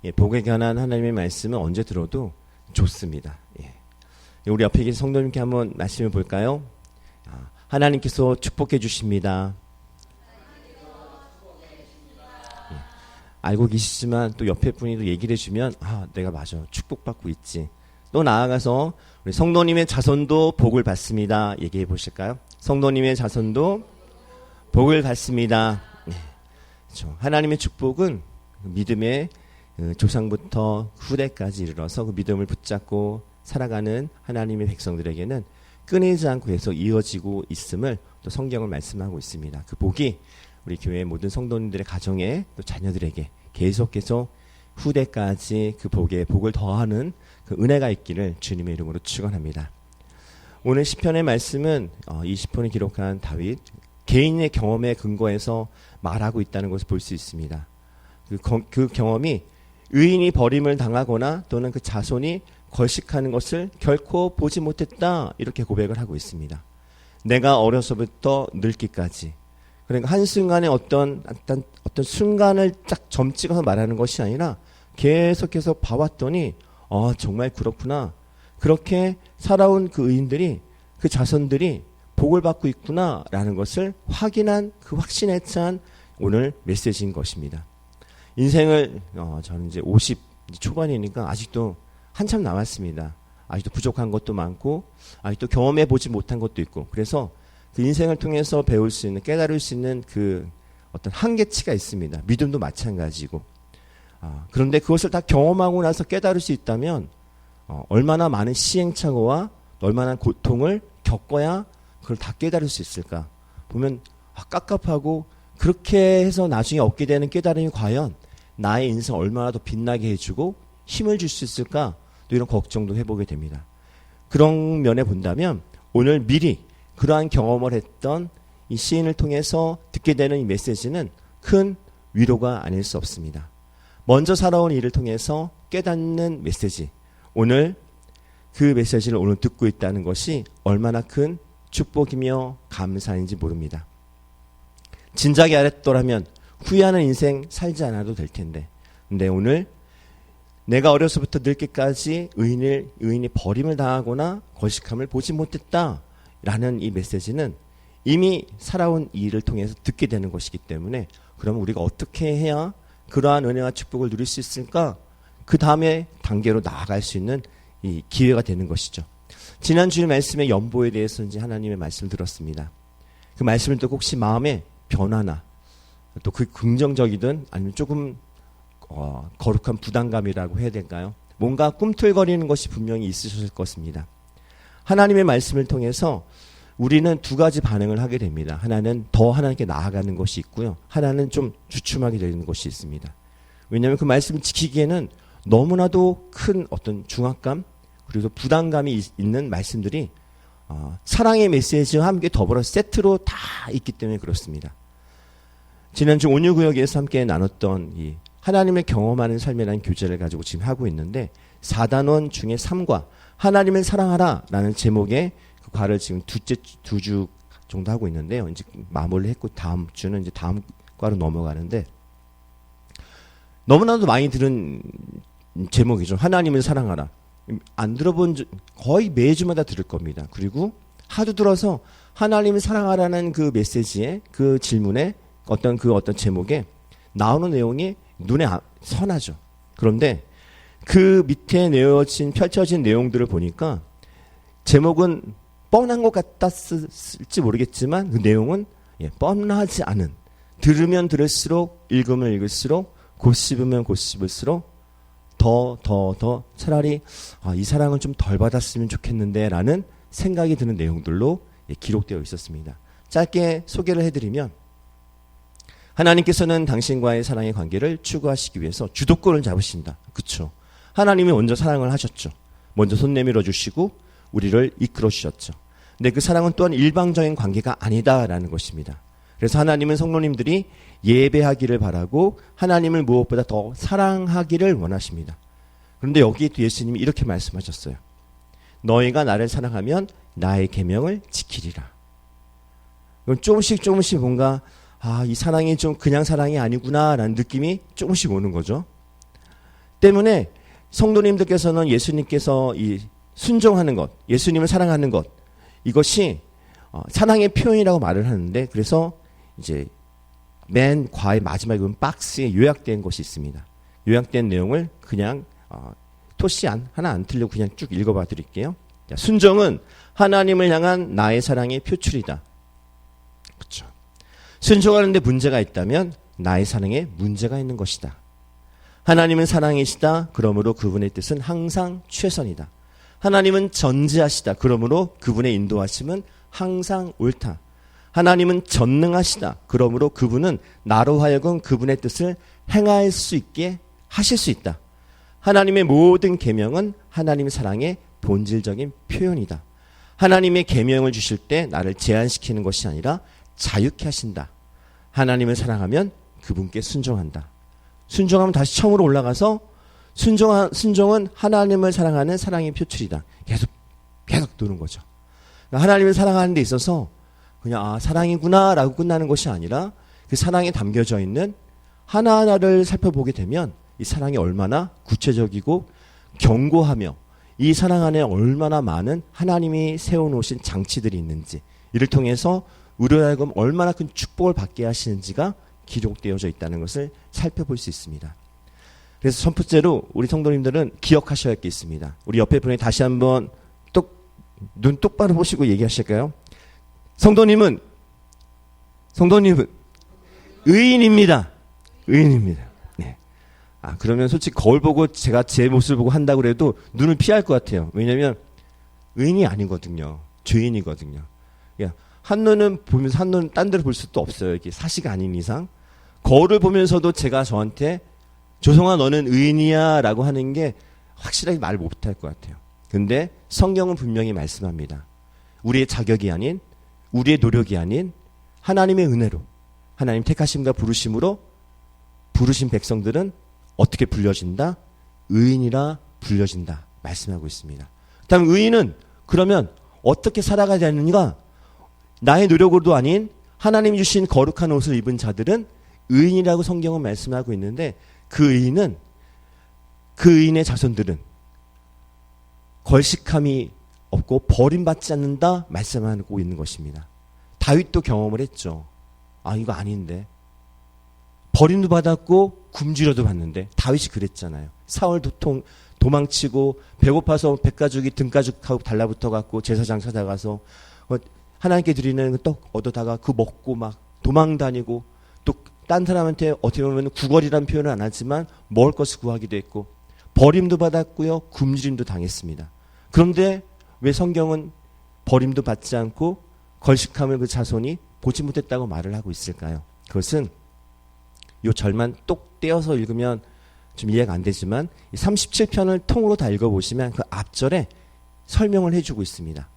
예, 복에 관한 하나님의 말씀은 언제 들어도 좋습니다. 예. 우리 옆에 계신 성도님께 한번 말씀해 볼까요? 하나님께서 축복해 주십니다. 예. 알고 계시지만 또 옆에 분이 또 얘기를 해주면 내가 맞아 축복받고 있지. 또 나아가서 우리 성도님의 자손도 복을 받습니다. 얘기해 보실까요? 성도님의 자손도 복을 받습니다. 예. 그렇죠. 하나님의 축복은 믿음의 조상부터 후대까지 이르러서 그 믿음을 붙잡고 살아가는 하나님의 백성들에게는 끊이지 않고 계속 이어지고 있음을 또 성경을 말씀하고 있습니다. 그 복이 우리 교회 모든 성도님들의 가정에 또 자녀들에게 계속해서 후대까지 그 복을 더하는 그 은혜가 있기를 주님의 이름으로 축원합니다. 오늘 시편의 말씀은 이 시편을 기록한 다윗 개인의 경험에 근거해서 말하고 있다는 것을 볼 수 있습니다. 그 경험이 의인이 버림을 당하거나 또는 그 자손이 걸식하는 것을 결코 보지 못했다 이렇게 고백을 하고 있습니다. 내가 어려서부터 늙기까지, 그러니까 한순간에 어떤 순간을 딱 점 찍어서 말하는 것이 아니라 계속해서 봐왔더니 정말 그렇구나, 그렇게 살아온 그 의인들이, 그 자손들이 복을 받고 있구나라는 것을 확인한 그 확신에 찬 오늘 메시지인 것입니다. 인생을 저는 이제 50 초반이니까 아직도 한참 남았습니다. 아직도 부족한 것도 많고 아직도 경험해 보지 못한 것도 있고, 그래서 그 인생을 통해서 배울 수 있는, 깨달을 수 있는 그 어떤 한계치가 있습니다. 믿음도 마찬가지고. 그런데 그것을 다 경험하고 나서 깨달을 수 있다면 얼마나 많은 시행착오와 얼마나 고통을 겪어야 그걸 다 깨달을 수 있을까. 보면 깝깝하고, 그렇게 해서 나중에 얻게 되는 깨달음이 과연 나의 인생 얼마나 더 빛나게 해주고 힘을 줄 수 있을까, 또 이런 걱정도 해보게 됩니다. 그런 면에 본다면 오늘 미리 그러한 경험을 했던 이 시인을 통해서 듣게 되는 이 메시지는 큰 위로가 아닐 수 없습니다. 먼저 살아온 일을 통해서 깨닫는 메시지, 오늘 그 메시지를 오늘 듣고 있다는 것이 얼마나 큰 축복이며 감사인지 모릅니다. 진작에 알았더라면 후회하는 인생 살지 않아도 될 텐데, 근데 오늘 내가 어려서부터 늙기까지 의인이 버림을 당하거나 거식함을 보지 못했다라는 이 메시지는 이미 살아온 일을 통해서 듣게 되는 것이기 때문에, 그러면 우리가 어떻게 해야 그러한 은혜와 축복을 누릴 수 있을까? 그 다음에 단계로 나아갈 수 있는 이 기회가 되는 것이죠. 지난주의 말씀의 연보에 대해서 이제 하나님의 말씀을 들었습니다. 그 말씀을 듣고 혹시 마음에 변화나 또 그 긍정적이든 아니면 조금 거룩한 부담감이라고 해야 될까요? 뭔가 꿈틀거리는 것이 분명히 있으셨을 것입니다. 하나님의 말씀을 통해서 우리는 두 가지 반응을 하게 됩니다. 하나는 더 하나님께 나아가는 것이 있고요. 하나는 좀 주춤하게 되는 것이 있습니다. 왜냐하면 그 말씀을 지키기에는 너무나도 큰 어떤 중압감 그리고 부담감이 있는 말씀들이 사랑의 메시지와 함께 더불어 세트로 다 있기 때문에 그렇습니다. 지난주 온유구역에서 함께 나눴던 이 하나님을 경험하는 삶이라는 교재를 가지고 지금 하고 있는데 4단원 중에 3과 하나님을 사랑하라 라는 제목의 그 과를 지금 두 주 정도 하고 있는데요. 이제 마무리를 했고 다음 주는 이제 다음 과로 넘어가는데, 너무나도 많이 들은 제목이죠. 하나님을 사랑하라. 안 들어본 거의 매주마다 들을 겁니다. 그리고 하도 들어서 하나님을 사랑하라는 그 메시지에 그 질문에 어떤 제목에 나오는 내용이 눈에 선하죠. 그런데 그 밑에 펼쳐진 내용들을 보니까 제목은 뻔한 것 같았을지 모르겠지만 그 내용은 뻔하지 않은, 들으면 들을수록 읽으면 읽을수록 곧 씹으면 곧 씹을수록 더 차라리 이 사랑을 좀 덜 받았으면 좋겠는데 라는 생각이 드는 내용들로 기록되어 있었습니다. 짧게 소개를 해드리면, 하나님께서는 당신과의 사랑의 관계를 추구하시기 위해서 주도권을 잡으신다. 그렇죠. 하나님이 먼저 사랑을 하셨죠. 먼저 손 내밀어 주시고 우리를 이끌어 주셨죠. 근데 그 사랑은 또한 일방적인 관계가 아니다라는 것입니다. 그래서 하나님은 성도님들이 예배하기를 바라고 하나님을 무엇보다 더 사랑하기를 원하십니다. 그런데 여기 또 예수님이 이렇게 말씀하셨어요. 너희가 나를 사랑하면 나의 계명을 지키리라. 조금씩 뭔가 이 사랑이 좀 그냥 사랑이 아니구나라는 느낌이 조금씩 오는 거죠. 때문에 성도님들께서는 예수님께서 이 순종하는 것, 예수님을 사랑하는 것, 이것이 사랑의 표현이라고 말을 하는데, 그래서 이제 맨 과의 마지막에 보면 박스에 요약된 것이 있습니다. 요약된 내용을 그냥 토시 하나 안 틀리고 그냥 쭉 읽어봐 드릴게요. 자, 순종은 하나님을 향한 나의 사랑의 표출이다. 그렇죠. 순종하는데 문제가 있다면 나의 사랑에 문제가 있는 것이다. 하나님은 사랑이시다. 그러므로 그분의 뜻은 항상 최선이다. 하나님은 전지하시다. 그러므로 그분의 인도하심은 항상 옳다. 하나님은 전능하시다. 그러므로 그분은 나로 하여금 그분의 뜻을 행할 수 있게 하실 수 있다. 하나님의 모든 계명은 하나님의 사랑의 본질적인 표현이다. 하나님의 계명을 주실 때 나를 제한시키는 것이 아니라 자유케 하신다. 하나님을 사랑하면 그분께 순종한다. 순종하면 다시 처음으로 올라가서 순종은 하나님을 사랑하는 사랑의 표출이다. 계속 도는 거죠. 그러니까 하나님을 사랑하는 데 있어서 그냥 사랑이구나 라고 끝나는 것이 아니라 그 사랑에 담겨져 있는 하나하나를 살펴보게 되면 이 사랑이 얼마나 구체적이고 견고하며 이 사랑 안에 얼마나 많은 하나님이 세워놓으신 장치들이 있는지, 이를 통해서 우리로 하여금 얼마나 큰 축복을 받게 하시는지가 기록되어져 있다는 것을 살펴볼 수 있습니다. 그래서 첫 번째로 우리 성도님들은 기억하셔야 할 게 있습니다. 우리 옆에 분에 다시 한번 눈 똑바로 보시고 얘기하실까요? 성도님은 의인입니다. 의인입니다. 네. 그러면 솔직히 거울 보고 제가 제 모습을 보고 한다고 그래도 눈을 피할 것 같아요. 왜냐하면 의인이 아니거든요. 죄인이거든요. 한눈은 보면서 한눈은 딴 데로 볼 수도 없어요. 이게 사시가 아닌 이상. 거울을 보면서도 제가 저한테 조성아 너는 의인이야 라고 하는 게 확실하게 말 못할 것 같아요. 근데 성경은 분명히 말씀합니다. 우리의 자격이 아닌, 우리의 노력이 아닌 하나님의 은혜로, 하나님 택하심과 부르심으로 부르신 백성들은 어떻게 불려진다? 의인이라 불려진다 말씀하고 있습니다. 다음 의인은 그러면 어떻게 살아가야 되는가? 나의 노력으로도 아닌 하나님이 주신 거룩한 옷을 입은 자들은 의인이라고 성경은 말씀하고 있는데, 그 의인의 자손들은 걸식함이 없고 버림받지 않는다 말씀하고 있는 것입니다. 다윗도 경험을 했죠. 이거 아닌데. 버림도 받았고 굶주려도 받는데, 다윗이 그랬잖아요. 사울도 도망치고 배고파서 백가죽이 등가죽하고 달라붙어갖고 제사장 찾아가서 하나님께 드리는 떡 얻어다가 그 먹고 막 도망 다니고, 또 딴 사람한테 어떻게 보면 구걸이라는 표현은 안 하지만 먹을 것을 구하기도 했고 버림도 받았고요, 굶주림도 당했습니다. 그런데 왜 성경은 버림도 받지 않고 걸식함을 그 자손이 보지 못했다고 말을 하고 있을까요? 그것은 요 절만 똑 떼어서 읽으면 좀 이해가 안 되지만 37편을 통으로 다 읽어보시면 그 앞절에 설명을 해주고 있습니다.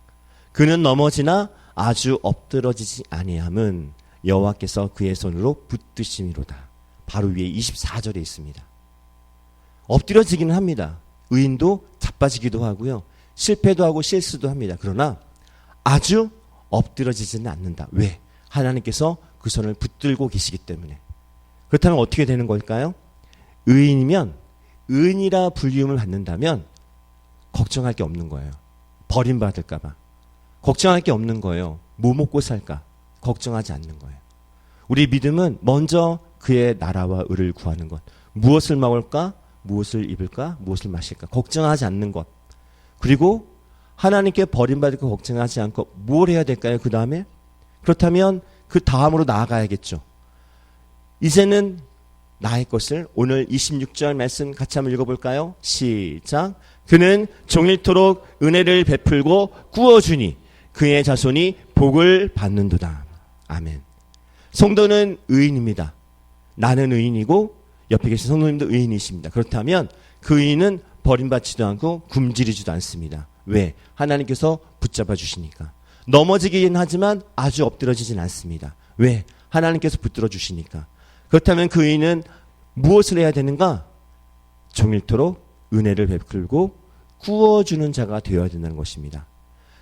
그는 넘어지나 아주 엎드러지지 아니함은 여호와께서 그의 손으로 붙드심이로다. 바로 위에 24절에 있습니다. 엎드려지기는 합니다. 의인도 자빠지기도 하고요. 실패도 하고 실수도 합니다. 그러나 아주 엎드러지지는 않는다. 왜? 하나님께서 그 손을 붙들고 계시기 때문에. 그렇다면 어떻게 되는 걸까요? 의인이면, 의인이라 불리움을 받는다면 걱정할 게 없는 거예요. 버림받을까 봐. 걱정할 게 없는 거예요. 뭐 먹고 살까? 걱정하지 않는 거예요. 우리 믿음은 먼저 그의 나라와 의를 구하는 것. 무엇을 먹을까? 무엇을 입을까? 무엇을 마실까? 걱정하지 않는 것. 그리고 하나님께 버림받을까 걱정하지 않고 뭘 해야 될까요? 그 다음에? 그렇다면 그 다음으로 나아가야겠죠. 이제는 나의 것을, 오늘 26절 말씀 같이 한번 읽어볼까요? 시작. 그는 종일토록 은혜를 베풀고 구워주니 그의 자손이 복을 받는도다. 아멘. 성도는 의인입니다. 나는 의인이고 옆에 계신 성도님도 의인이십니다. 그렇다면 그 의인은 버림받지도 않고 굶주리지도 않습니다. 왜? 하나님께서 붙잡아 주시니까. 넘어지긴 하지만 아주 엎드러지진 않습니다. 왜? 하나님께서 붙들어 주시니까. 그렇다면 그 의인은 무엇을 해야 되는가? 종일토록 은혜를 베풀고 구워주는 자가 되어야 된다는 것입니다.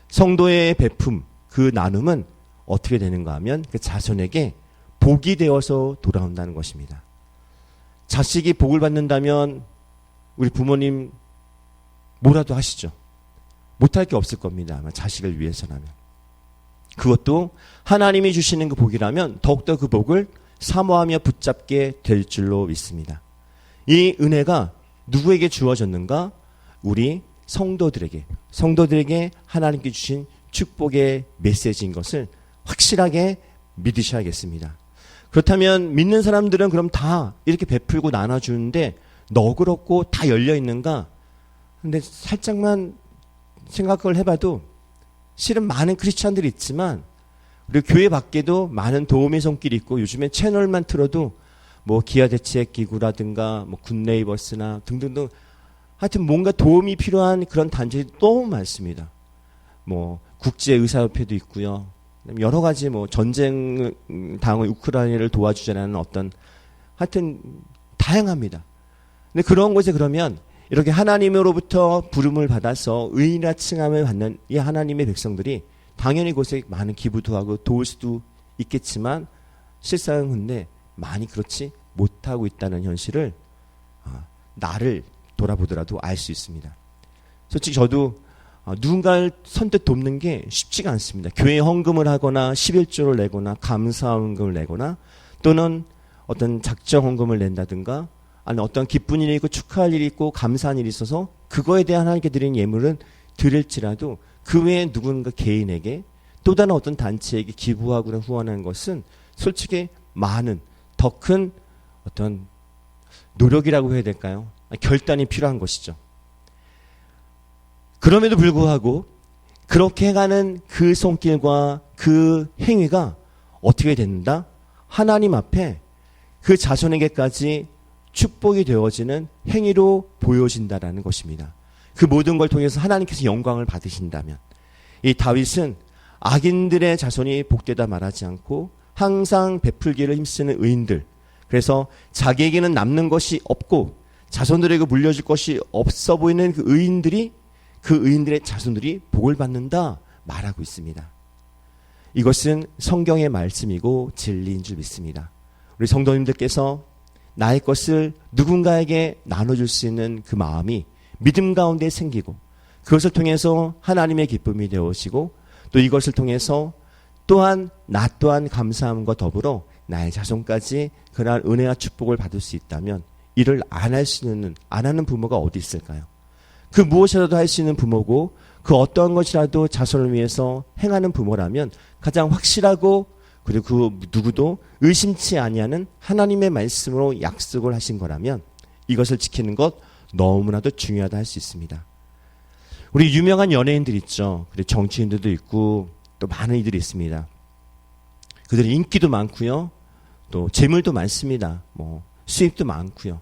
성도의 베품, 그 나눔은 어떻게 되는가 하면 그 자손에게 복이 되어서 돌아온다는 것입니다. 자식이 복을 받는다면 우리 부모님 뭐라도 하시죠. 못할 게 없을 겁니다. 아마 자식을 위해서라면. 그것도 하나님이 주시는 그 복이라면 더욱더 그 복을 사모하며 붙잡게 될 줄로 믿습니다. 이 은혜가 누구에게 주어졌는가? 우리 성도들에게 하나님께 주신 축복의 메시지인 것을 확실하게 믿으셔야겠습니다. 그렇다면 믿는 사람들은 그럼 다 이렇게 베풀고 나눠주는데 너그럽고 다 열려있는가? 근데 살짝만 생각을 해봐도 실은 많은 크리스찬들이 있지만 그리고 교회 밖에도 많은 도움의 손길이 있고 요즘에 채널만 틀어도 뭐 기아대책기구라든가 뭐 굿네이버스나 등등등 하여튼 뭔가 도움이 필요한 그런 단체들이 너무 많습니다. 뭐 국제의사협회도 있고요. 여러 가지 뭐 전쟁 당한 우크라이나를 도와주자는 어떤 하여튼 다양합니다. 근데 그런 곳에 그러면 이렇게 하나님으로부터 부름을 받아서 의인이라 칭함을 받는 이 하나님의 백성들이 당연히 그곳에 많은 기부도 하고 도울 수도 있겠지만 실상은 근데 많이 그렇지 못하고 있다는 현실을 나를 돌아보더라도 알 수 있습니다. 솔직히 저도 누군가를 선뜻 돕는 게 쉽지가 않습니다. 교회에 헌금을 하거나 11조를 내거나 감사 헌금을 내거나 또는 어떤 작정 헌금을 낸다든가 아니 어떤 기쁜 일이 있고 축하할 일이 있고 감사한 일이 있어서 그거에 대한 하나님께 드리는 예물은 드릴지라도 그 외에 누군가 개인에게 또 다른 어떤 단체에게 기부하거나 후원하는 것은 솔직히 많은 더 큰 어떤 노력이라고 해야 될까요? 결단이 필요한 것이죠. 그럼에도 불구하고 그렇게 해가는 그 손길과 그 행위가 어떻게 된다? 하나님 앞에 그 자손에게까지 축복이 되어지는 행위로 보여진다라는 것입니다. 그 모든 걸 통해서 하나님께서 영광을 받으신다면 이 다윗은 악인들의 자손이 복되다 말하지 않고 항상 베풀기를 힘쓰는 의인들, 그래서 자기에게는 남는 것이 없고 자손들에게 물려줄 것이 없어 보이는 그 의인들의 자손들이 복을 받는다 말하고 있습니다. 이것은 성경의 말씀이고 진리인 줄 믿습니다. 우리 성도님들께서 나의 것을 누군가에게 나눠줄 수 있는 그 마음이 믿음 가운데 생기고 그것을 통해서 하나님의 기쁨이 되어지고 또 이것을 통해서 또한 나 또한 감사함과 더불어 나의 자손까지 그러한 은혜와 축복을 받을 수 있다면 이를 안 하는 부모가 어디 있을까요? 그 무엇이라도 할 수 있는 부모고 그 어떠한 것이라도 자손을 위해서 행하는 부모라면 가장 확실하고 그리고 그 누구도 의심치 아니하는 하나님의 말씀으로 약속을 하신 거라면 이것을 지키는 것 너무나도 중요하다 할 수 있습니다. 우리 유명한 연예인들 있죠. 그리고 정치인들도 있고 또 많은 이들이 있습니다. 그들이 인기도 많고요. 또 재물도 많습니다. 뭐 수입도 많고요.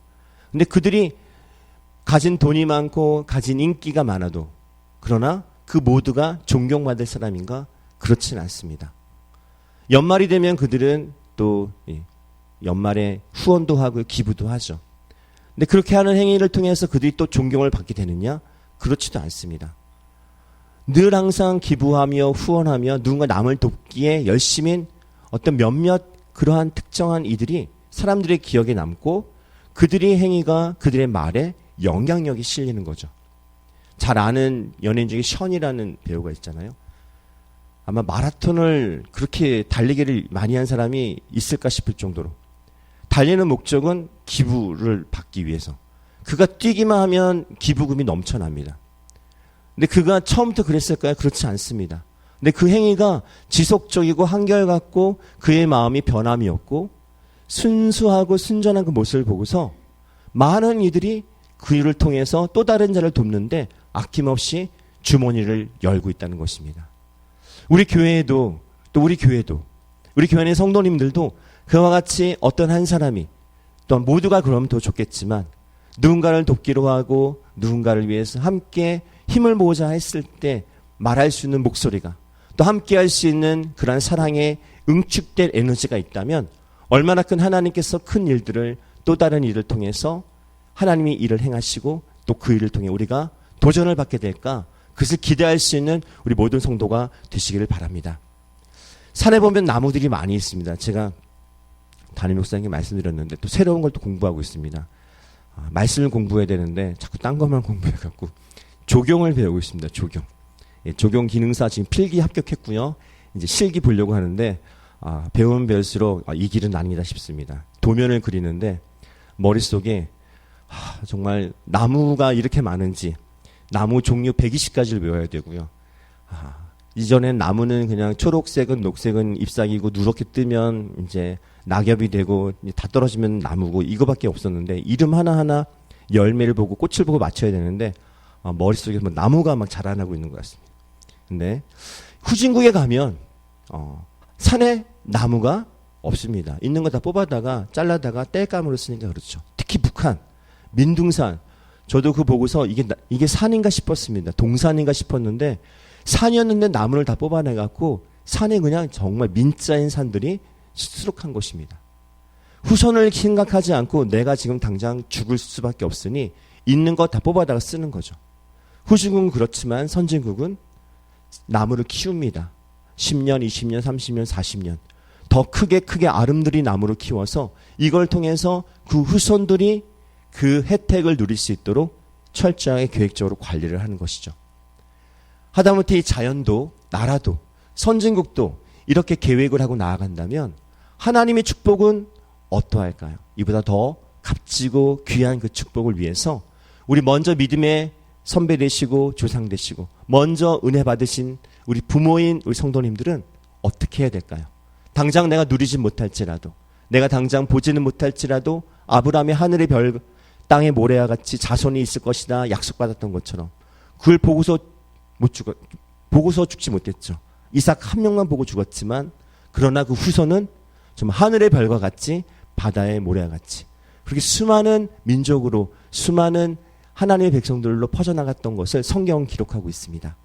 근데 그들이 가진 돈이 많고 가진 인기가 많아도 그러나 그 모두가 존경받을 사람인가? 그렇지는 않습니다. 연말이 되면 그들은 또 연말에 후원도 하고 기부도 하죠. 근데 그렇게 하는 행위를 통해서 그들이 또 존경을 받게 되느냐? 그렇지도 않습니다. 늘 항상 기부하며 후원하며 누군가 남을 돕기에 열심인 어떤 몇몇 그러한 특정한 이들이 사람들의 기억에 남고 그들의 행위가 그들의 말에 영향력이 실리는 거죠. 잘 아는 연예인 중에 션이라는 배우가 있잖아요. 아마 마라톤을 그렇게 달리기를 많이 한 사람이 있을까 싶을 정도로 달리는 목적은 기부를 받기 위해서 그가 뛰기만 하면 기부금이 넘쳐납니다. 근데 그가 처음부터 그랬을까요? 그렇지 않습니다. 근데 그 행위가 지속적이고 한결같고 그의 마음이 변함이 없고 순수하고 순전한 그 모습을 보고서 많은 이들이 그 일을 통해서 또 다른 자를 돕는데 아낌없이 주머니를 열고 있다는 것입니다. 우리 교회에도 또 우리 교회의 성도님들도 그와 같이 어떤 한 사람이 또한 모두가 그러면 더 좋겠지만 누군가를 돕기로 하고 누군가를 위해서 함께 힘을 모으자 했을 때 말할 수 있는 목소리가 또 함께 할 수 있는 그러한 사랑의 응축된 에너지가 있다면 얼마나 큰 하나님께서 큰 일들을 또 다른 일을 통해서 하나님이 일을 행하시고 또 그 일을 통해 우리가 도전을 받게 될까? 그것을 기대할 수 있는 우리 모든 성도가 되시기를 바랍니다. 산에 보면 나무들이 많이 있습니다. 제가 담임 목사님께 말씀드렸는데 또 새로운 걸 또 공부하고 있습니다. 말씀을 공부해야 되는데 자꾸 딴 것만 공부해갖고 조경을 배우고 있습니다. 조경. 예, 조경 기능사 지금 필기 합격했고요. 이제 실기 보려고 하는데 배우면 배울수록 이 길은 아니다 싶습니다. 도면을 그리는데 머릿속에 정말 나무가 이렇게 많은지 나무 종류 120가지를 외워야 되고요. 이전엔 나무는 그냥 초록색은 녹색은 잎사귀고 누렇게 뜨면 이제 낙엽이 되고 다 떨어지면 나무고 이거밖에 없었는데 이름 하나하나 열매를 보고 꽃을 보고 맞춰야 되는데 머릿속에 뭐 나무가 막 자라나고 있는 것 같습니다. 근데 후진국에 가면 산에 나무가 없습니다. 있는 거 다 뽑아다가 잘라다가 땔감으로 쓰니까 그렇죠. 특히 북한 민둥산 저도 그 보고서 이게 산인가 싶었습니다. 동산인가 싶었는데 산이었는데 나무를 다 뽑아내갖고 산에 그냥 정말 민자인 산들이 수두룩한 것입니다. 후손을 생각하지 않고 내가 지금 당장 죽을 수밖에 없으니 있는 거 다 뽑아다가 쓰는 거죠. 후진국은 그렇지만 선진국은 나무를 키웁니다. 10년, 20년, 30년, 40년. 더 크게 아름드리 나무를 키워서 이걸 통해서 그 후손들이 그 혜택을 누릴 수 있도록 철저하게 계획적으로 관리를 하는 것이죠. 하다못해 이 자연도 나라도 선진국도 이렇게 계획을 하고 나아간다면 하나님의 축복은 어떠할까요? 이보다 더 값지고 귀한 그 축복을 위해서 우리 먼저 믿음의 선배 되시고 조상 되시고 먼저 은혜 받으신 우리 부모인 우리 성도님들은 어떻게 해야 될까요? 당장 내가 누리지 못할지라도 내가 당장 보지는 못할지라도 아브라함의 하늘의 별 땅의 모래와 같이 자손이 있을 것이다 약속받았던 것처럼 그걸 보고서 죽지 못했죠. 이삭 한 명만 보고 죽었지만 그러나 그 후손은 좀 하늘의 별과 같이 바다의 모래와 같이 그렇게 수많은 민족으로 수많은 하나님의 백성들로 퍼져나갔던 것을 성경은 기록하고 있습니다.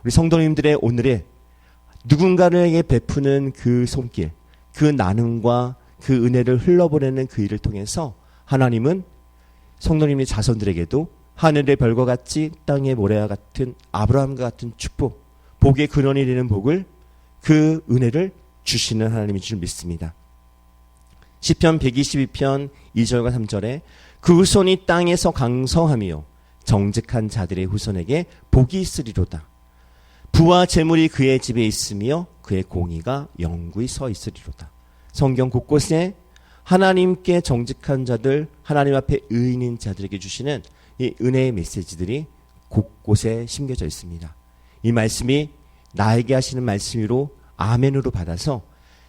우리 성도님들의 오늘의 누군가에게 베푸는 그 손길, 그 나눔과 그 은혜를 흘러보내는 그 일을 통해서 하나님은 성도님의 자손들에게도 하늘의 별과 같이 땅의 모래와 같은 아브라함과 같은 축복, 복의 근원이 되는 복을 그 은혜를 주시는 하나님인 줄 믿습니다. 시편 122편 2절과 3절에 그 후손이 땅에서 강성하며 정직한 자들의 후손에게 복이 있으리로다. 부와 재물이 그의 집에 있으며 그의 공의가 영구히 서 있으리로다. 성경 곳곳에 하나님께 정직한 자들, 하나님 앞에 의인인 자들에게 주시는 이 은혜의 메시지들이 곳곳에 심겨져 있습니다. 이 말씀이 나에게 하시는 말씀으로 아멘으로 받아서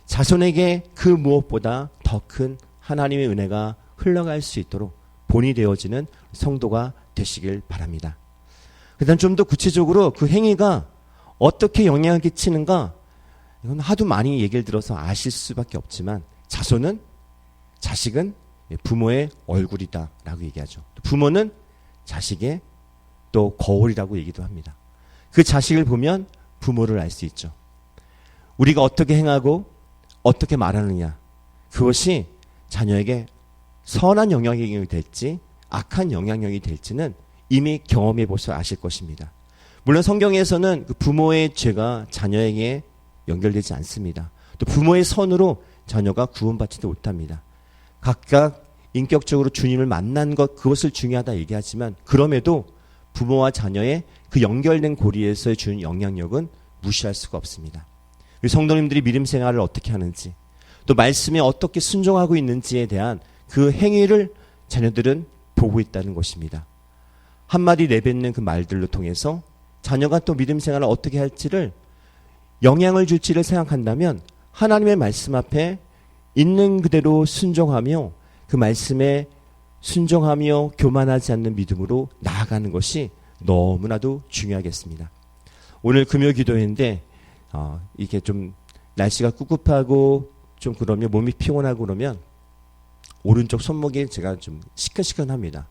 자손에게 그 무엇보다 더 큰 하나님의 은혜가 흘러갈 수 있도록 본이 되어지는 성도가 되시길 바랍니다. 그다음 좀 더 구체적으로 그 행위가 어떻게 영향을 끼치는가 이건 하도 많이 얘기를 들어서 아실 수밖에 없지만 자식은 부모의 얼굴이다라고 얘기하죠. 부모는 자식의 또 거울이라고 얘기도 합니다. 그 자식을 보면 부모를 알 수 있죠. 우리가 어떻게 행하고 어떻게 말하느냐 그것이 자녀에게 선한 영향력이 될지 악한 영향력이 될지는 이미 경험해 보셔서 아실 것입니다. 물론 성경에서는 그 부모의 죄가 자녀에게 연결되지 않습니다. 또 부모의 선으로 자녀가 구원받지도 못합니다. 각각 인격적으로 주님을 만난 것 그것을 중요하다 얘기하지만 그럼에도 부모와 자녀의 그 연결된 고리에서 주는 영향력은 무시할 수가 없습니다. 우리 성도님들이 믿음 생활을 어떻게 하는지 또 말씀에 어떻게 순종하고 있는지에 대한 그 행위를 자녀들은 보고 있다는 것입니다. 한마디 내뱉는 그 말들로 통해서 자녀가 또 믿음 생활을 어떻게 할지를 영향을 줄지를 생각한다면 하나님의 말씀 앞에 있는 그대로 순종하며 그 말씀에 순종하며 교만하지 않는 믿음으로 나아가는 것이 너무나도 중요하겠습니다. 오늘 금요 기도회인데 이게 좀 날씨가 꿉꿉하고 좀 그러면 몸이 피곤하고 그러면 오른쪽 손목이 제가 좀 시큰시큰합니다.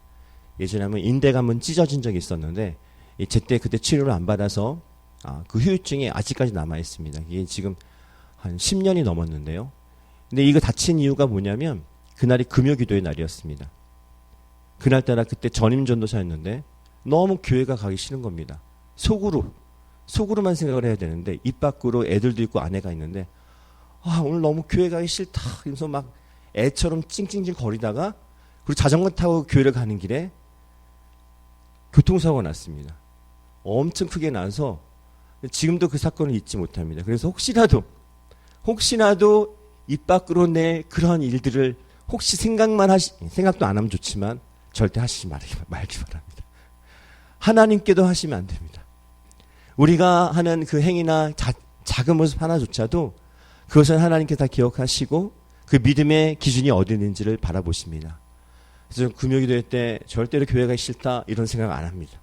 예전에 한번 인대가 한번 찢어진 적이 있었는데 제때 그때 치료를 안 받아서 그 후유증이 아직까지 남아 있습니다. 이게 지금 한 10년이 넘었는데요. 근데 이거 다친 이유가 뭐냐면 그날이 금요 기도의 날이었습니다. 그날따라 그때 전임 전도사였는데 너무 교회가 가기 싫은 겁니다. 속으로만 생각을 해야 되는데 입 밖으로 애들도 있고 아내가 있는데 오늘 너무 교회 가기 싫다. 그래서 막 애처럼 찡찡찡 거리다가 그리고 자전거 타고 교회를 가는 길에 교통사고가 났습니다. 엄청 크게 나서 지금도 그 사건을 잊지 못합니다. 그래서 혹시라도 입 밖으로 낼 그런 일들을 혹시 생각도 안 하면 좋지만 절대 하시지 말기 바랍니다. 하나님께도 하시면 안 됩니다. 우리가 하는 그 행위나 작은 모습 하나조차도 그것은 하나님께 다 기억하시고 그 믿음의 기준이 어디 있는지를 바라보십니다. 그래서 금요기도회 때 절대로 교회 가기 싫다 이런 생각 안 합니다.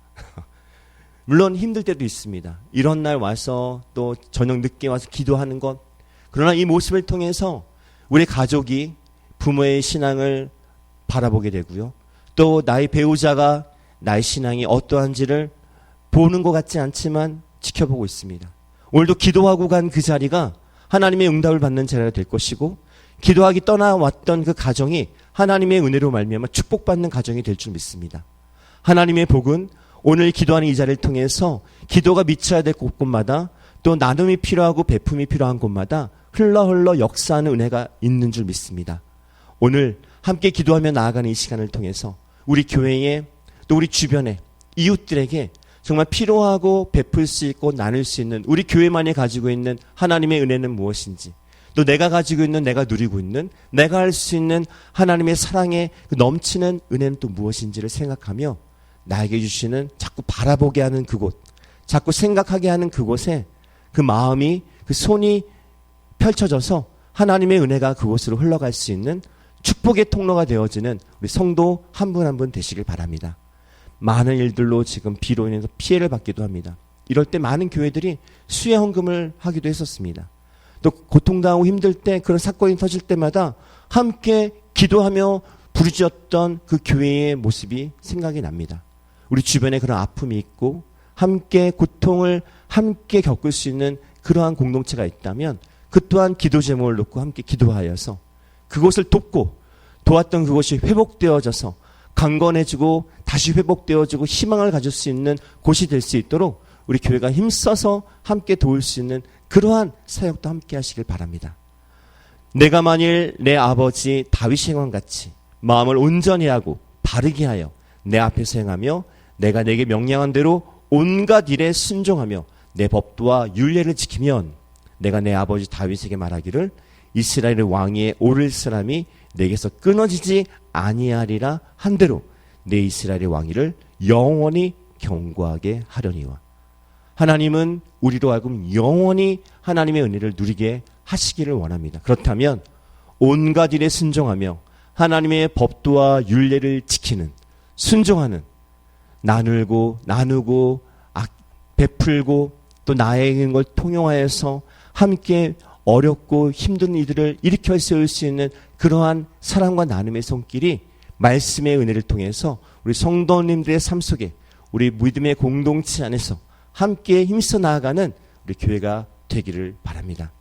물론 힘들 때도 있습니다. 이런 날 와서 또 저녁 늦게 와서 기도하는 것. 그러나 이 모습을 통해서 우리 가족이 부모의 신앙을 바라보게 되고요. 또 나의 배우자가 나의 신앙이 어떠한지를 보는 것 같지 않지만 지켜보고 있습니다. 오늘도 기도하고 간 그 자리가 하나님의 응답을 받는 자리가 될 것이고 기도하기 떠나왔던 그 가정이 하나님의 은혜로 말미암아 축복받는 가정이 될 줄 믿습니다. 하나님의 복은 오늘 기도하는 이 자리를 통해서 기도가 미쳐야 될 곳곳마다 또 나눔이 필요하고 베품이 필요한 곳마다 흘러 역사하는 은혜가 있는 줄 믿습니다. 오늘 함께 기도하며 나아가는 이 시간을 통해서 우리 교회에 또 우리 주변에 이웃들에게 정말 필요하고 베풀 수 있고 나눌 수 있는 우리 교회만이 가지고 있는 하나님의 은혜는 무엇인지 또 내가 가지고 있는 내가 누리고 있는 내가 할 수 있는 하나님의 사랑의 그 넘치는 은혜는 또 무엇인지를 생각하며 나에게 주시는 자꾸 바라보게 하는 그곳 자꾸 생각하게 하는 그곳에 그 마음이 그 손이 펼쳐져서 하나님의 은혜가 그곳으로 흘러갈 수 있는 축복의 통로가 되어지는 우리 성도 한 분 한 분 되시길 바랍니다. 많은 일들로 지금 비로 인해서 피해를 받기도 합니다. 이럴 때 많은 교회들이 수혜 헌금을 하기도 했었습니다. 또 고통당하고 힘들 때 그런 사건이 터질 때마다 함께 기도하며 부르짖었던 그 교회의 모습이 생각이 납니다. 우리 주변에 그런 아픔이 있고 함께 고통을 함께 겪을 수 있는 그러한 공동체가 있다면 그 또한 기도 제목을 놓고 함께 기도하여서 그곳을 돕고 도왔던 그곳이 회복되어져서 강건해지고 다시 회복되어지고 희망을 가질 수 있는 곳이 될 수 있도록 우리 교회가 힘써서 함께 도울 수 있는 그러한 사역도 함께 하시길 바랍니다. 내가 만일 내 아버지 다윗의 왕같이 마음을 온전히 하고 바르게 하여 내 앞에서 행하며 내가 내게 명령한 대로 온갖 일에 순종하며 내 법도와 율례를 지키면 내가 내 아버지 다윗에게 말하기를 이스라엘의 왕위에 오를 사람이 내게서 끊어지지 아니하리라 한대로 내 이스라엘의 왕위를 영원히 경고하게 하려니와. 하나님은 우리로 하여금 영원히 하나님의 은혜를 누리게 하시기를 원합니다. 그렇다면 온갖 일에 순종하며 하나님의 법도와 율례를 지키는 순종하는 나누고 베풀고 또 나에게 걸 통용하여서 함께 어렵고 힘든 이들을 일으켜 세울 수 있는 그러한 사랑과 나눔의 손길이 말씀의 은혜를 통해서 우리 성도님들의 삶 속에 우리 믿음의 공동체 안에서 함께 힘써 나아가는 우리 교회가 되기를 바랍니다.